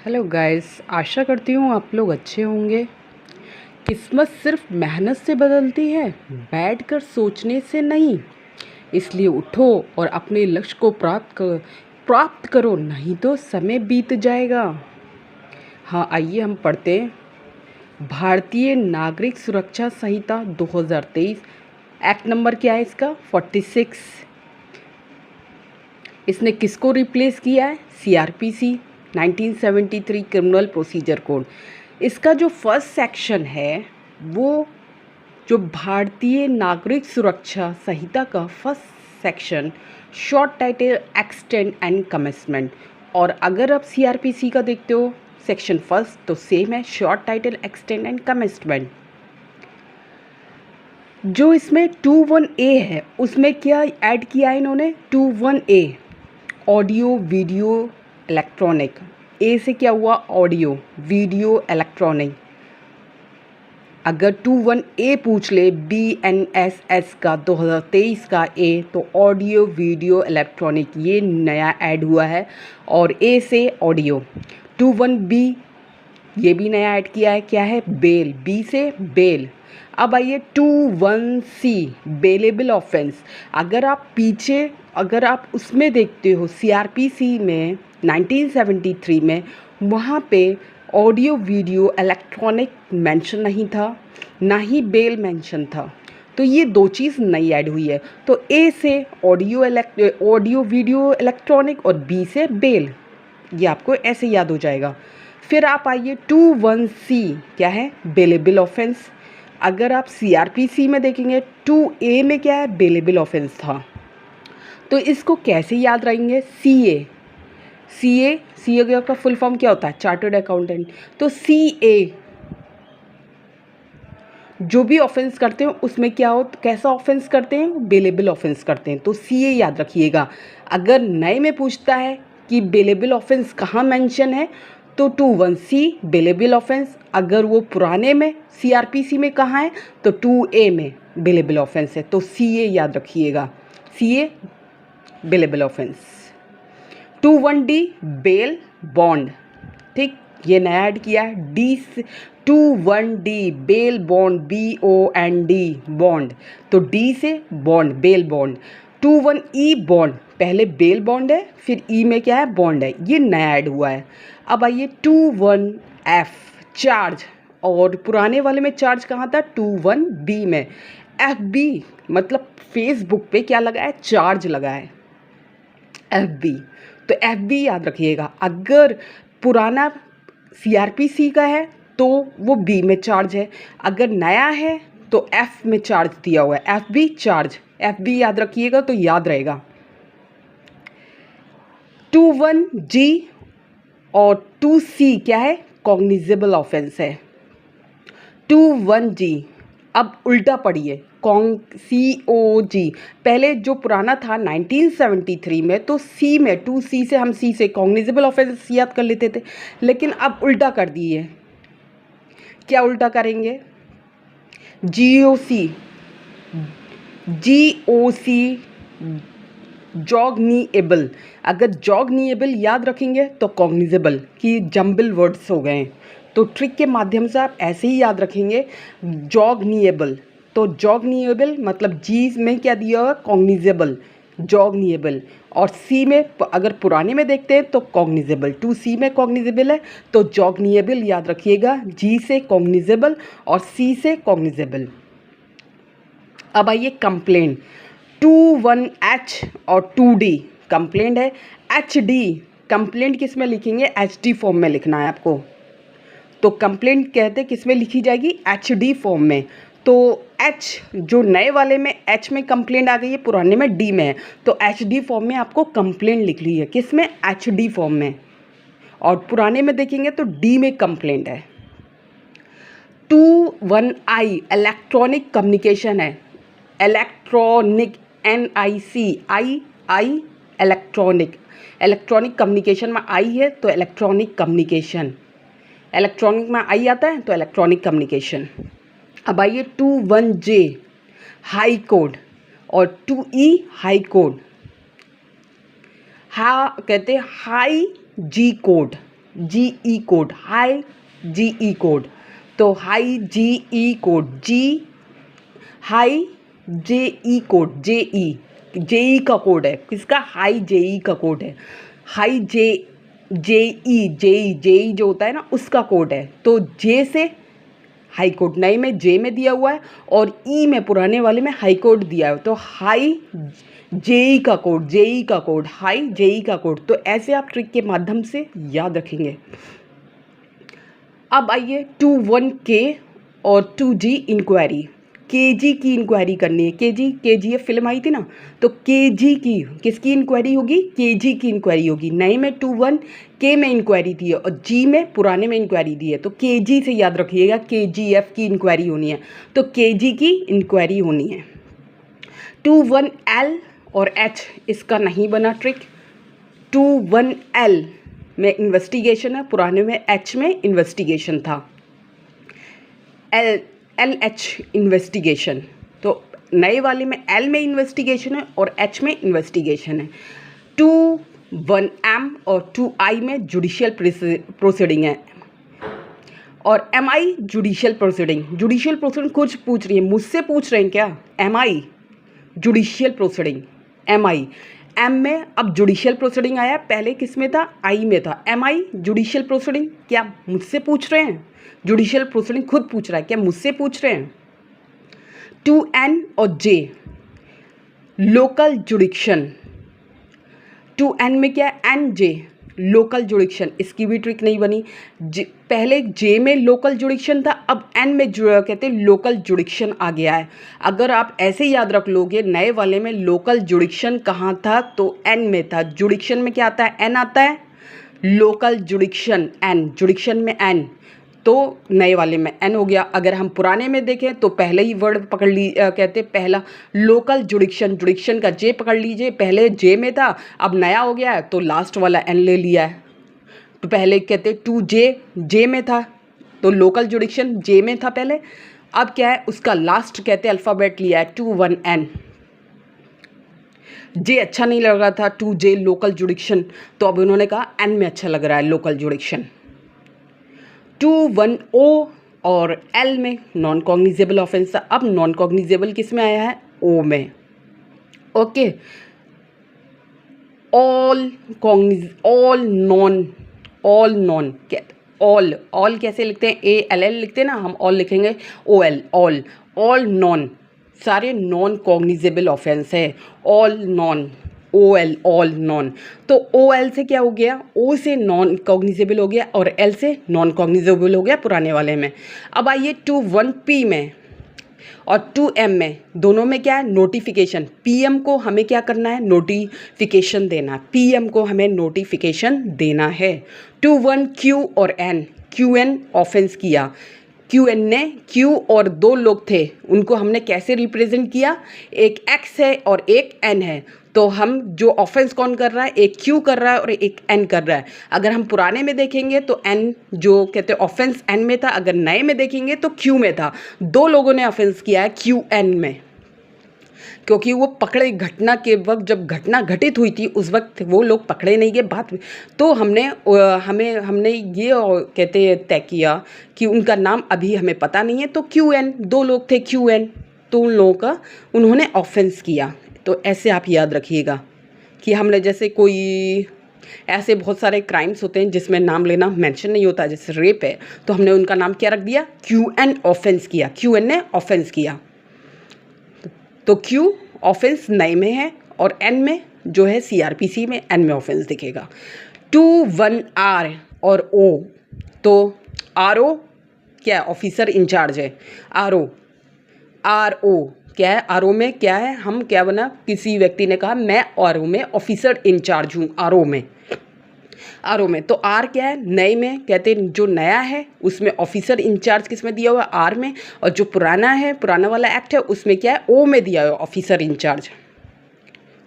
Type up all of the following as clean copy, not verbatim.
Hello guys, आशा करती हूँ आप लोग अच्छे होंगे। किस्मत सिर्फ मेहनत से बदलती है, बैठकर सोचने से नहीं। इसलिए उठो और अपने लक्ष्य को प्राप्त करो, नहीं तो समय बीत जाएगा। हाँ, आइए हम पढ़ते हैं। भारतीय नागरिक सुरक्षा संहिता 2023। एक्ट नंबर क्या है इसका? 46। इसने किसको रिप्लेस किया है? CrPC 1973 criminal procedure code. इसका जो फर्स्ट सेक्शन है वो जो भारतीय नागरिक सुरक्षा संहिता का first section short title extend and commencement. और अगर आप सीआरपीसी का देखते हो सेक्शन फर्स्ट तो सेम है, short title extend and commencement. जो इसमें 21A है उसमें क्या ऐड किया है इन्होंने? 21A audio video electronic. ए से क्या हुआ? Audio video electronic. अगर 21A पूछ ले BNSS का 2023 का ए तो ऑडियो वीडियो इलेक्ट्रॉनिक ये नया ऐड हुआ है। और ए से ऑडियो। 21B ये भी नया ऐड किया है, क्या है? बेल। बी से बेल। अब आइए 21C बेलेबल ऑफेंस। अगर आप उसमें देखते हो सीआरपीसी में 1973 में, वहाँ पे ऑडियो वीडियो इलेक्ट्रॉनिक मेंशन नहीं था, ना ही बेल मेंशन था। तो ये दो चीज़ नई ऐड हुई है। तो ए से ऑडियो वीडियो इलेक्ट्रॉनिक और बी से बेल, ये आपको ऐसे याद हो जाएगा। फिर आप आइए 21C क्या है? Bailable offence. अगर आप सीआरपीसी में देखेंगे 2A में क्या है? बेलेबल ऑफेंस था। तो इसको कैसे याद रखेंगे? सीए का फुल फॉर्म क्या होता है? Chartered accountant. तो CA जो भी ऑफेंस करते हैं उसमें क्या हो, कैसा ऑफेंस करते हैं? बेलेबल ऑफेंस करते हैं। तो CA याद रखिएगा। अगर नए में पूछता है कि बेलेबल ऑफेंस कहाँ मेंशन है तो 21C बेलेबल ऑफेंस। अगर वो पुराने में सीआरपीसी में कहाँ है तो 2A में बेलेबल ऑफेंस है। तो CA याद रखिएगा, CA bailable offence. 21D bail bond. ठीक, ये नया ऐड किया है। 21D bail bond, BOND bond. तो D से bond, bail bond. 21E bond, पहले बेल बॉन्ड है फिर E में क्या है? बॉन्ड है। ये नया ऐड हुआ है। अब आइए 21F चार्ज। और पुराने वाले में चार्ज कहाँ था? 21B में। FB मतलब फेसबुक पे क्या लगा है? चार्ज लगा है, FB। तो FB याद रखिएगा। अगर पुराना सीआरपीसी का है तो वो B में चार्ज है, अगर नया है तो F में चार्ज दिया हुआ है, FB चार्ज। FB याद रखिएगा तो याद रहेगा। 21G और 2C क्या है? कॉग्निजेबल ऑफेंस है। 21G अब उल्टा पढ़िए, COG। पहले जो पुराना था 1973 में तो C में 2C से हम C से कॉग्निजेबल ऑफेंस याद कर लेते थे, लेकिन अब उल्टा कर दिए। क्या उल्टा करेंगे? GOC जॉग्निएबल। अगर जॉग्निएबल याद रखेंगे तो कॉग्निजेबल की जम्बल वर्ड्स हो गए हैं। तो ट्रिक के माध्यम से आप ऐसे ही याद रखेंगे जॉग्निएबल। तो जॉग्निएबल मतलब जी में क्या दिया हुआ? कॉग्निजेबल, जॉग्निएबल। और सी में अगर पुराने में देखते हैं तो कॉग्निजेबल। 2C में कॉग्निजेबल है तो जॉग्निएबल याद रखिएगा। जी से कॉग्निजेबल और सी से कॉग्निजेबल। अब आइए कंप्लेंट। 21H और 2D कंप्लेंट है। HD कंप्लेंट किस में लिखेंगे? HD फॉर्म में लिखना है आपको। तो कंप्लेंट कहते हैं किस में लिखी जाएगी? HD फॉर्म में। तो H जो नए वाले में H में कंप्लेंट आ गई है, पुराने में D में है। तो HD फॉर्म में आपको कंप्लेंट लिख ली है, किस में? HD फॉर्म में। और पुराने में देखेंगे तो D में कंप्लेंट है। 21I इलेक्ट्रॉनिक कम्युनिकेशन है। इलेक्ट्रॉनिक NIC इलेक्ट्रॉनिक कम्युनिकेशन में आई है तो इलेक्ट्रॉनिक कम्युनिकेशन। इलेक्ट्रॉनिक में आई आता है तो इलेक्ट्रॉनिक कम्युनिकेशन। अब आइए 21J हाई कोड और 2E हाई कोड। कहते हैं high G code. GE code, high GE code. तो high GE code, high JE code, JE का कोड है, किसका? हाई JE का कोड है, हाई जेई जो होता है ना उसका कोड है। तो जे से हाई कोर्ट नए में जे में दिया हुआ है और ई में पुराने वाले में हाई कोर्ट दिया है, तो हाई जेई का कोड, हाई जेई का कोड। तो ऐसे आप ट्रिक के माध्यम से याद रखेंगे। अब आइए 21K और 2G इंक्वायरी। केजी की इंक्वायरी करनी है, केजी ये फिल्म आई थी ना, तो केजी की किसकी इंक्वायरी होगी? केजी की इंक्वायरी होगी। नए में 21K में इंक्वायरी दी है और जी में पुराने में इंक्वायरी दी है, तो केजी से याद रखिएगा, KGF की इंक्वायरी होनी है, तो केजी की इंक्वायरी होनी है। 21L और H इसका नहीं बना ट्रिक। 21L में इन्वेस्टिगेशन है, पुराने में H में इन्वेस्टिगेशन था। LH इन्वेस्टिगेशन, तो नए वाले में L में इन्वेस्टिगेशन है और H में इन्वेस्टिगेशन है। 21M और 2I में जुडिशियल प्रोसीडिंग है और MI जुडिशियल प्रोसीडिंग कुछ पूछ रही है, मुझसे पूछ रहे हैं क्या? MI judicial proceeding, MI M में अब जुडिशियल प्रोसीडिंग आया, पहले किस में था? I में था। MI जुडिशियल प्रोसीडिंग, क्या मुझसे पूछ रहे हैं? जुडिशियल प्रोसीडिंग खुद पूछ रहा है, क्या मुझसे पूछ रहे हैं? 2N और J लोकल जुडिक्शन, 2N में क्या है? NJ लोकल जुडिक्शन, इसकी भी ट्रिक नहीं बनी। पहले J में लोकल जुडिक्शन था, अब N में कहते हैं लोकल जुडिक्शन आ गया है। अगर आप ऐसे याद रख लोगे, नए वाले में लोकल जुडिक्शन कहाँ था? तो N में था। जुडिक्शन में क्या आता है? N आता है। लोकल जुडिक्शन N, जुडिक्शन में N, तो नए वाले में N हो गया। अगर हम पुराने में देखें तो पहले ही वर्ड पकड़ कहते पहला लोकल जुडिक्शन का J पकड़ लीजिए, पहले J में था, अब नया हो गया है तो लास्ट वाला N ले लिया है। तो पहले कहते 2J J में था, तो लोकल जुडिक्शन J में था पहले, अब क्या है उसका लास्ट कहते अल्फ़ाबेट लिया है 21N। J अच्छा नहीं लग रहा था, 2J लोकल जुडिक्शन, तो अब उन्होंने कहा N में अच्छा लग रहा है लोकल जुडिक्शन। 21O और L में नॉन कॉग्निजेबल ऑफेंस था, अब नॉन कॉग्निजेबल किस में आया है? O में। ओके, ऑल कैसे लिखते हैं? ALL लिखते हैं ना, हम ऑल लिखेंगे OL, ऑल नॉन, सारे नॉन कॉग्निजेबल ऑफेंस है, ऑल नॉन, ऑल नॉन। तो OL से क्या हो गया? O से नॉन कॉग्निजेबल हो गया और L से नॉन कॉग्निजेबल हो गया पुराने वाले में। अब आइए 21P में और 2M में, दोनों में क्या है? नोटिफिकेशन। PM को हमें क्या करना है? नोटिफिकेशन देना, PM को हमें नोटिफिकेशन देना है। 21Q और N, QN ऑफेंस किया, QN ने Q और दो लोग थे उनको हमने कैसे रिप्रेजेंट किया? एक X है और एक N है, तो हम जो ऑफेंस कौन कर रहा है? एक Q कर रहा है और एक N कर रहा है। अगर हम पुराने में देखेंगे तो N जो कहते हैं ऑफेंस N में था, अगर नए में देखेंगे तो Q में था। दो लोगों ने ऑफेंस किया है QN में, क्योंकि वो पकड़े घटना के वक्त, जब घटना घटित हुई थी उस वक्त वो लोग पकड़े नहीं गए बाद में। तो हमने ये कहते हैं तय किया कि उनका नाम अभी हमें पता नहीं है, तो QN, दो लोग थे QN, तो उन लोगों का उन्होंने ऑफेंस किया। तो ऐसे आप याद रखिएगा कि हमने जैसे कोई ऐसे बहुत सारे क्राइम्स होते हैं जिसमें नाम लेना मेंशन नहीं होता, जैसे रेप है, तो हमने उनका नाम क्या रख दिया? QN ऑफेंस किया, QN ने ऑफेंस किया। तो Q ऑफेंस नए में है और N में जो है CRPC में N में ऑफेंस दिखेगा। 21R और O, तो RO क्या है? ऑफिसर इंचार्ज है। RO क्या है? RO में क्या है? हम क्या बना? किसी व्यक्ति ने कहा मैं RO में ऑफिसर इंचार्ज हूँ, RO में। तो R क्या है? नए में कहते हैं जो नया है उसमें ऑफिसर इंचार्ज किस में दिया हुआ है? R में। और जो पुराना है, पुराना वाला एक्ट है, उसमें क्या है? O में दिया हुआ officer incharge.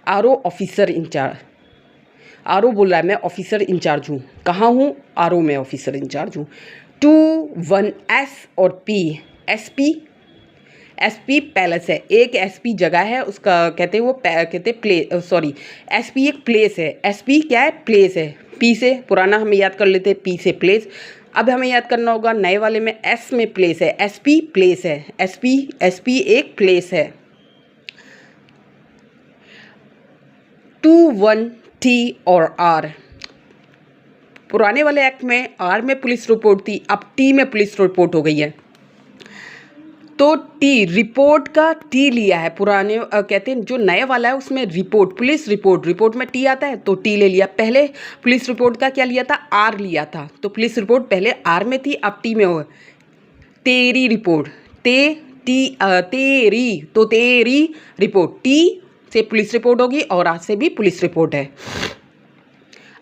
RO officer incharge, RO बोल रहा है मैं ऑफिसर इंचार्ज हूँ। कहाँ हूँ? RO में ऑफिसर इंचार्ज हूँ। 21S और P, SP पैलेस है, एक SP जगह है उसका कहते हैं वो कहते SP एक प्लेस है। SP क्या है? प्लेस है, पी से पुराना हमें याद कर लेते हैं, पी से प्लेस। अब हमें याद करना होगा नए वाले में एस में प्लेस है, एस पी प्लेस है, एस पी एक प्लेस है। 2 1 टी और आर। पुराने वाले एक्ट में आर में पुलिस रिपोर्ट थी, अब टी में पुलिस रिपोर्ट हो गई है। तो टी रिपोर्ट का टी लिया है, पुराने कहते हैं जो नया वाला है उसमें रिपोर्ट, पुलिस रिपोर्ट में टी आता है तो टी ले लिया। पहले पुलिस रिपोर्ट का क्या लिया था, आर लिया था, तो पुलिस रिपोर्ट पहले आर में थी अब टी में हो। तेरी रिपोर्ट, तेरी, तो तेरी रिपोर्ट, टी से पुलिस रिपोर्ट होगी और आर से भी पुलिस रिपोर्ट है।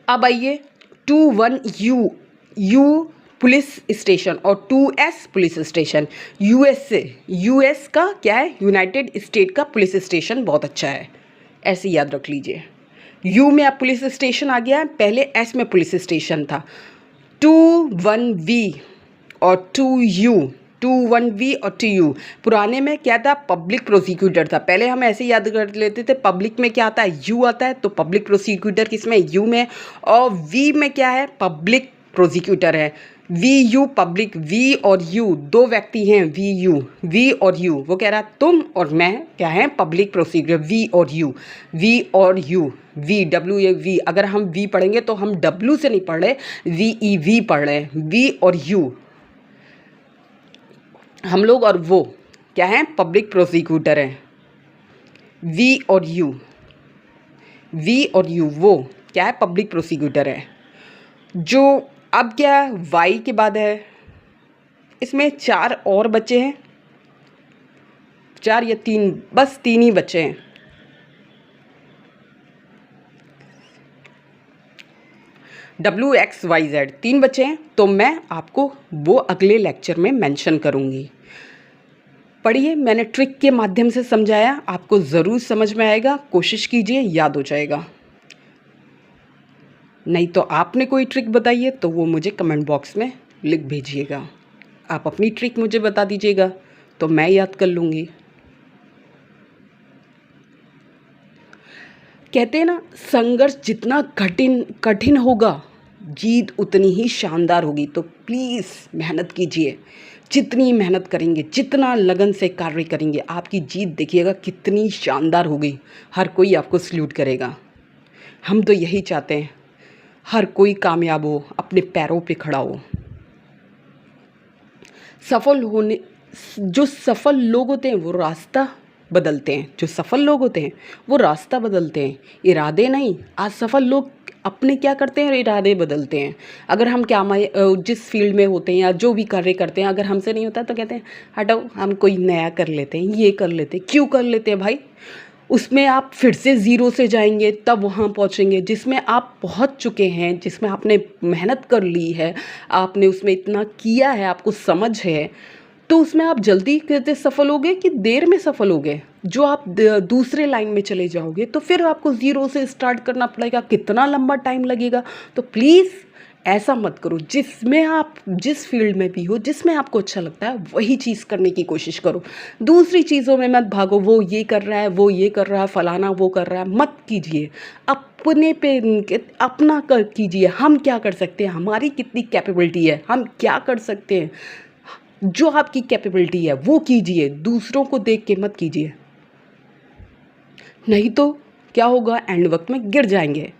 अब आइए 2 1 यू पुलिस स्टेशन और 2S पुलिस स्टेशन। यूएस का क्या है, यूनाइटेड स्टेट का पुलिस स्टेशन बहुत अच्छा है, ऐसे याद रख लीजिए। यू में अब पुलिस स्टेशन आ गया है, पहले एस में पुलिस स्टेशन था। 2 1 V और 2 U, 2 1 V और 2 U। पुराने में क्या था, पब्लिक प्रोसिक्यूटर था, पहले हम ऐसे याद कर लेते थे। पब्लिक में क्या आता है, यू आता है, तो पब्लिक प्रोसिक्यूटर किसमें, यू में। और वी में क्या है, पब्लिक प्रोसिक्यूटर है। वी यू पब्लिक, वी और यू दो व्यक्ति हैं, वी और यू, वो कह रहा तुम और मैं क्या है, पब्लिक प्रोसिक्यूटर, वी और you, V W A V. अगर हम वी पढ़ेंगे तो हम डब्ल्यू से नहीं पढ़ रहे, वी पढ़ रहे हैं। वी और यू हम लोग, और वो क्या है, पब्लिक प्रोसिक्यूटर हैं। वी और यू वो क्या है, पब्लिक प्रोसिक्यूटर है। जो अब क्या वाई के बाद है, इसमें 4 और बचे हैं, 4 या 3, बस 3 ही बचे हैं। WXYZ 3 बचे हैं, तो मैं आपको वो अगले लेक्चर में मेंशन करूँगी। पढ़िए, मैंने ट्रिक के माध्यम से समझाया, आपको ज़रूर समझ में आएगा, कोशिश कीजिए, याद हो जाएगा। नहीं तो आपने कोई ट्रिक बताइए तो वो मुझे कमेंट बॉक्स में लिख भेजिएगा। आप अपनी ट्रिक मुझे बता दीजिएगा तो मैं याद कर लूँगी। कहते हैं ना, संघर्ष जितना कठिन होगा जीत उतनी ही शानदार होगी। तो प्लीज़ मेहनत कीजिए, जितनी मेहनत करेंगे, जितना लगन से कार्य करेंगे, आपकी जीत देखिएगा कितनी शानदार होगी। हर कोई आपको सल्यूट करेगा। हम तो यही चाहते हैं, हर कोई कामयाब हो, अपने पैरों पे खड़ा हो। जो सफल लोग होते हैं वो रास्ता बदलते हैं, जो सफल लोग होते हैं वो रास्ता बदलते हैं, इरादे नहीं। आज सफल लोग अपने क्या करते हैं, इरादे बदलते हैं। अगर हम जिस फील्ड में होते हैं या जो भी कार्य करते हैं, अगर हमसे नहीं होता तो कहते हैं हटो, हम कोई नया कर लेते हैं, ये कर लेते हैं। क्यों कर लेते हैं भाई, उसमें आप फिर से ज़ीरो से जाएंगे तब वहाँ पहुँचेंगे जिसमें आप पहुँच चुके हैं, जिसमें आपने मेहनत कर ली है, आपने उसमें इतना किया है, आपको समझ है, तो उसमें आप जल्दी कहते सफल होगे कि देर में सफल होगे। जो आप दूसरे लाइन में चले जाओगे तो फिर आपको ज़ीरो से स्टार्ट करना पड़ेगा, कितना लंबा टाइम लगेगा। तो प्लीज़ ऐसा मत करो, जिसमें आप जिस फील्ड में भी हो, जिसमें आपको अच्छा लगता है वही चीज़ करने की कोशिश करो। दूसरी चीज़ों में मत भागो, वो ये कर रहा है, वो ये कर रहा है, फलाना वो कर रहा है, मत कीजिए। अपने पे अपना कर कीजिए। हम क्या कर सकते हैं, हमारी कितनी कैपेबिलिटी है, हम क्या कर सकते हैं, जो आपकी कैपेबिलिटी है वो कीजिए, दूसरों को देख के मत कीजिए। नहीं तो क्या होगा, एंड वक्त में गिर जाएंगे।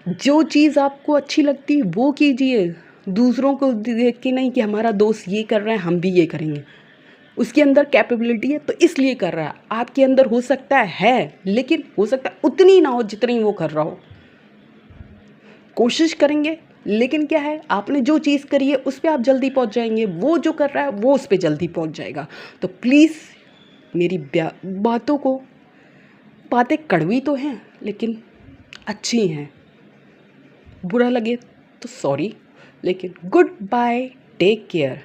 जो चीज़ आपको अच्छी लगती है वो कीजिए, दूसरों को देख के नहीं कि हमारा दोस्त ये कर रहा है हम भी ये करेंगे। उसके अंदर कैपेबिलिटी है तो इसलिए कर रहा है, आपके अंदर हो सकता है लेकिन हो सकता है उतनी ना हो जितनी वो कर रहा हो। कोशिश करेंगे, लेकिन क्या है, आपने जो चीज़ करी है उस पर आप जल्दी पहुंच जाएंगे, वो जो कर रहा है वो उस पर जल्दी पहुंच जाएगा। तो प्लीज़ मेरी बातें कड़वी तो हैं लेकिन अच्छी हैं, बुरा लगे तो सॉरी, लेकिन गुड बाय, टेक केयर।